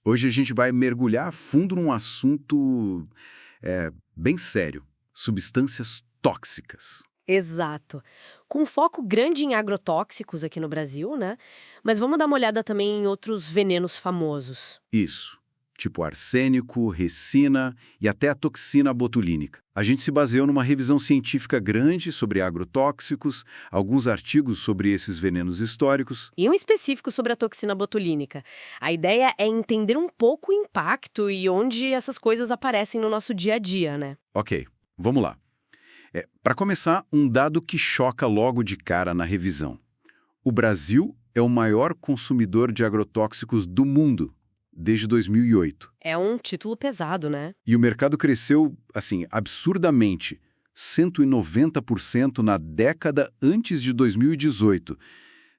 Hoje a gente vai mergulhar a fundo num assunto bem sério: substâncias tóxicas. Exato. Com foco grande em agrotóxicos aqui no Brasil, né? Mas vamos dar uma olhada também em outros venenos famosos. Isso. Tipo arsênico, ricina e até a toxina botulínica. A gente se baseou numa revisão científica grande sobre agrotóxicos, alguns artigos sobre esses venenos históricos. E um específico sobre a toxina botulínica. A ideia é entender um pouco o impacto e onde essas coisas aparecem no nosso dia a dia, né? Ok, vamos lá. Para começar, um dado que choca logo de cara na revisão. O Brasil é o maior consumidor de agrotóxicos do mundo desde 2008. É um título pesado, né? E o mercado cresceu, assim, absurdamente, 190% na década antes de 2018.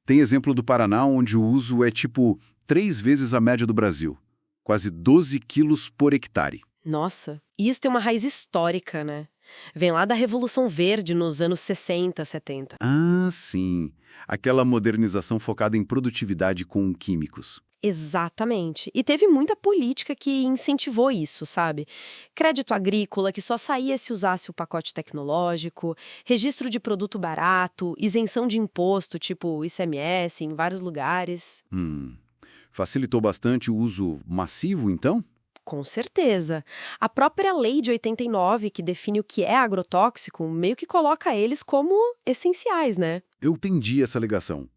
Tem exemplo do Paraná, onde o uso é tipo 3 vezes a média do Brasil, quase 12 quilos por hectare. Nossa, e isso tem uma raiz histórica, né? Vem lá da Revolução Verde nos anos 60, 70. Ah, sim. Aquela modernização focada em produtividade com químicos. Exatamente. E teve muita política que incentivou isso, sabe? Crédito agrícola que só saía se usasse o pacote tecnológico, registro de produto barato, isenção de imposto, tipo ICMS, em vários lugares. Facilitou bastante o uso massivo, então? Com certeza. A própria lei de 89, que define o que é agrotóxico, meio que coloca eles como essenciais, né? Eu entendi essa ligação.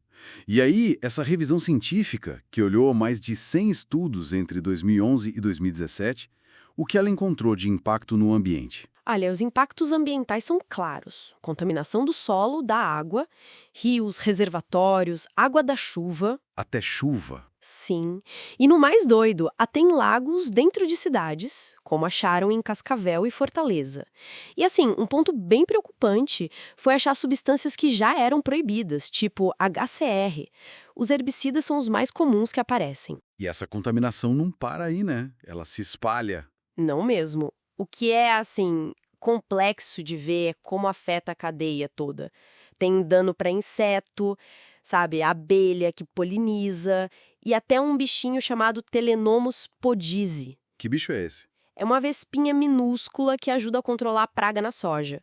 E aí, essa revisão científica, que olhou mais de 100 estudos entre 2011 e 2017, o que ela encontrou de impacto no ambiente? Olha, os impactos ambientais são claros. Contaminação do solo, da água, rios, reservatórios, água da chuva. Até chuva. Sim. E no mais doido, até em lagos dentro de cidades, como acharam em Cascavel e Fortaleza. E assim, um ponto bem preocupante foi achar substâncias que já eram proibidas, tipo HCR. Os herbicidas são os mais comuns que aparecem. E essa contaminação não para aí, né? Ela se espalha. Não mesmo. O que é, assim, complexo de ver é como afeta a cadeia toda. Tem dano para inseto, sabe, abelha que poliniza e até um bichinho chamado Telenomus podise. Que bicho é esse? É uma vespinha minúscula que ajuda a controlar a praga na soja.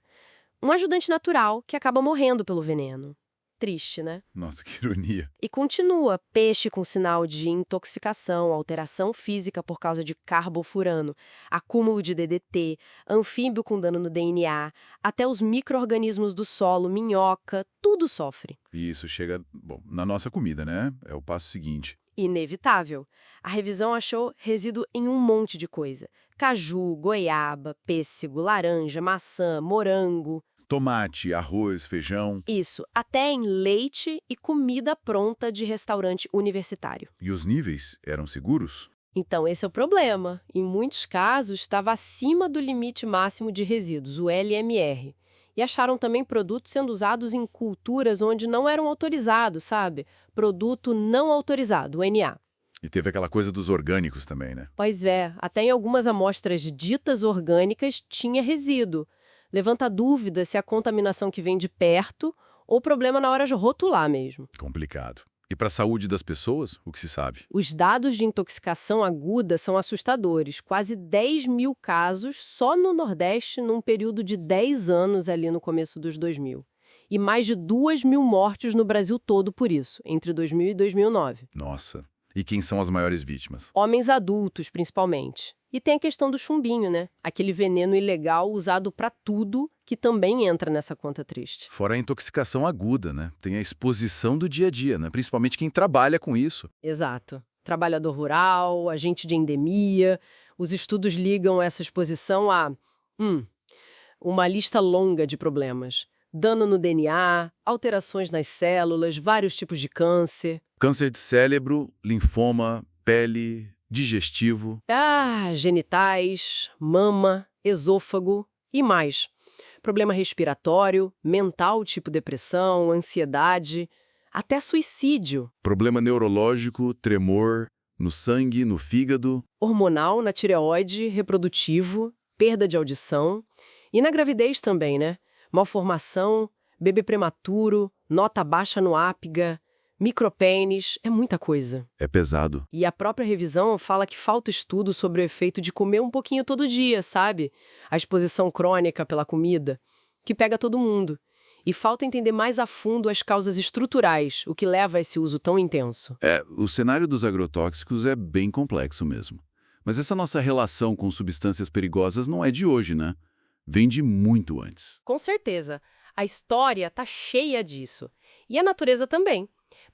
Um ajudante natural que acaba morrendo pelo veneno. Triste, né? Nossa, que ironia. E continua, peixe com sinal de intoxicação, alteração física por causa de carbofurano, acúmulo de DDT, anfíbio com dano no DNA, até os micro-organismos do solo, minhoca, tudo sofre. E isso chega, bom, na nossa comida, né? É o passo seguinte. Inevitável. A revisão achou resíduo em um monte de coisa. Caju, goiaba, pêssego, laranja, maçã, morango. Tomate, arroz, feijão. Isso, até em leite e comida pronta de restaurante universitário. E os níveis eram seguros? Então, esse é o problema. Em muitos casos, estava acima do limite máximo de resíduos, o LMR. E acharam também produtos sendo usados em culturas onde não eram autorizados, sabe? Produto não autorizado, o NA. E teve aquela coisa dos orgânicos também, né? Pois é, até em algumas amostras ditas orgânicas tinha resíduo. Levanta a dúvida se a contaminação que vem de perto ou problema na hora de rotular mesmo. Complicado. E para a saúde das pessoas, o que se sabe? Os dados de intoxicação aguda são assustadores. Quase 10 mil casos só no Nordeste num período de 10 anos ali no começo dos 2000. E mais de 2 mil mortes no Brasil todo por isso, entre 2000 e 2009. Nossa. E quem são as maiores vítimas? Homens adultos, principalmente. E tem a questão do chumbinho, né? Aquele veneno ilegal usado pra tudo, que também entra nessa conta triste. Fora a intoxicação aguda, né? Tem a exposição do dia a dia, né? Principalmente quem trabalha com isso. Exato. Trabalhador rural, agente de endemia. Os estudos ligam essa exposição a uma lista longa de problemas. Dano no DNA, alterações nas células, vários tipos de câncer. Câncer de cérebro, linfoma, pele, digestivo. Genitais, mama, esôfago e mais. Problema respiratório, mental tipo depressão, ansiedade, até suicídio. Problema neurológico, tremor, no sangue, no fígado. Hormonal na tireoide, reprodutivo, perda de audição. E na gravidez também, né? Malformação, bebê prematuro, nota baixa no APGA, micropênis, é muita coisa. É pesado. E a própria revisão fala que falta estudo sobre o efeito de comer um pouquinho todo dia, sabe? A exposição crônica pela comida, que pega todo mundo. E falta entender mais a fundo as causas estruturais, o que leva a esse uso tão intenso. O cenário dos agrotóxicos é bem complexo mesmo. Mas essa nossa relação com substâncias perigosas não é de hoje, né? Vem de muito antes. Com certeza. A história tá cheia disso. E a natureza também.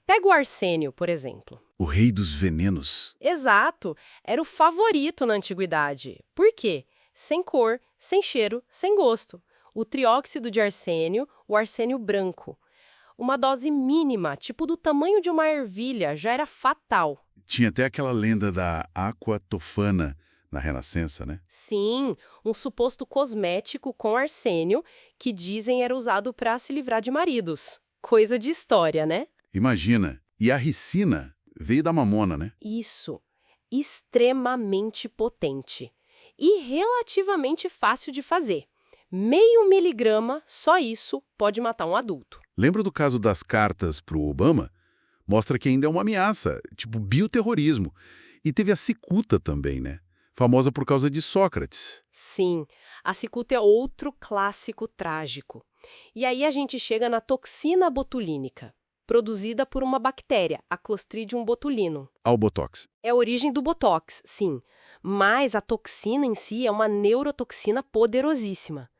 Pega o arsênio, por exemplo. O rei dos venenos. Exato. Era o favorito na antiguidade. Por quê? Sem cor, sem cheiro, sem gosto. O trióxido de arsênio, o arsênio branco. Uma dose mínima, tipo do tamanho de uma ervilha, já era fatal. Tinha até aquela lenda da água tofana na Renascença, né? Sim, um suposto cosmético com arsênio que dizem era usado para se livrar de maridos. Coisa de história, né? Imagina. E a ricina veio da mamona, né? Isso. Extremamente potente. E relativamente fácil de fazer. 0,5 miligrama, só isso, pode matar um adulto. Lembra do caso das cartas pro Obama? Mostra que ainda é uma ameaça, tipo bioterrorismo. E teve a cicuta também, né? Famosa por causa de Sócrates. Sim, a cicuta é outro clássico trágico. E aí a gente chega na toxina botulínica, produzida por uma bactéria, a Clostridium botulinum. Ao Botox. É a origem do Botox, sim. Mas a toxina em si é uma neurotoxina poderosíssima.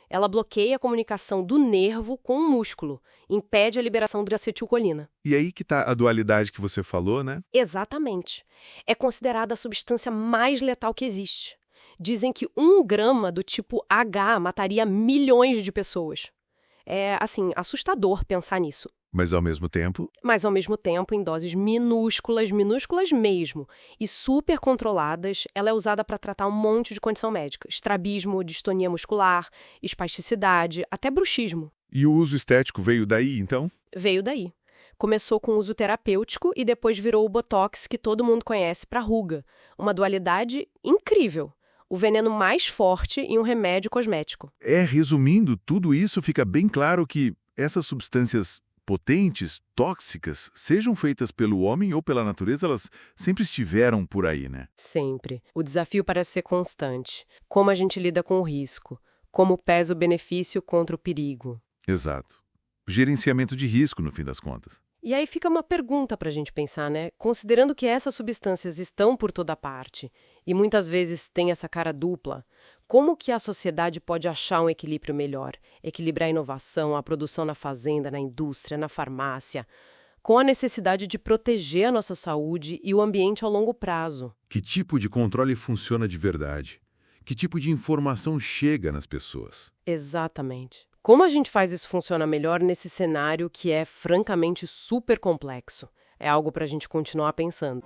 Ela bloqueia a comunicação do nervo com o músculo, impede a liberação de acetilcolina. E aí que tá a dualidade que você falou, né? Exatamente. É considerada a substância mais letal que existe. Dizem que 1 grama do tipo H mataria milhões de pessoas. É, assim, assustador pensar nisso. Mas ao mesmo tempo... Mas, ao mesmo tempo, em doses minúsculas, minúsculas mesmo, e super controladas, ela é usada para tratar um monte de condição médica. Estrabismo, distonia muscular, espasticidade, até bruxismo. E o uso estético veio daí, então? Veio daí. Começou com uso terapêutico e depois virou o Botox que todo mundo conhece para ruga. Uma dualidade incrível. O veneno mais forte e um remédio cosmético. Resumindo, tudo isso fica bem claro que essas substâncias potentes, tóxicas, sejam feitas pelo homem ou pela natureza, elas sempre estiveram por aí, né? Sempre. O desafio parece ser constante. Como a gente lida com o risco? Como pesa o benefício contra o perigo? Exato. O gerenciamento de risco, no fim das contas. E aí fica uma pergunta para a gente pensar, né? Considerando que essas substâncias estão por toda parte e muitas vezes têm essa cara dupla, como que a sociedade pode achar um equilíbrio melhor? Equilibrar a inovação, a produção na fazenda, na indústria, na farmácia, com a necessidade de proteger a nossa saúde e o ambiente ao longo prazo. Que tipo de controle funciona de verdade? Que tipo de informação chega nas pessoas? Exatamente. Como a gente faz isso funcionar melhor nesse cenário que é, francamente, super complexo? É algo para a gente continuar pensando.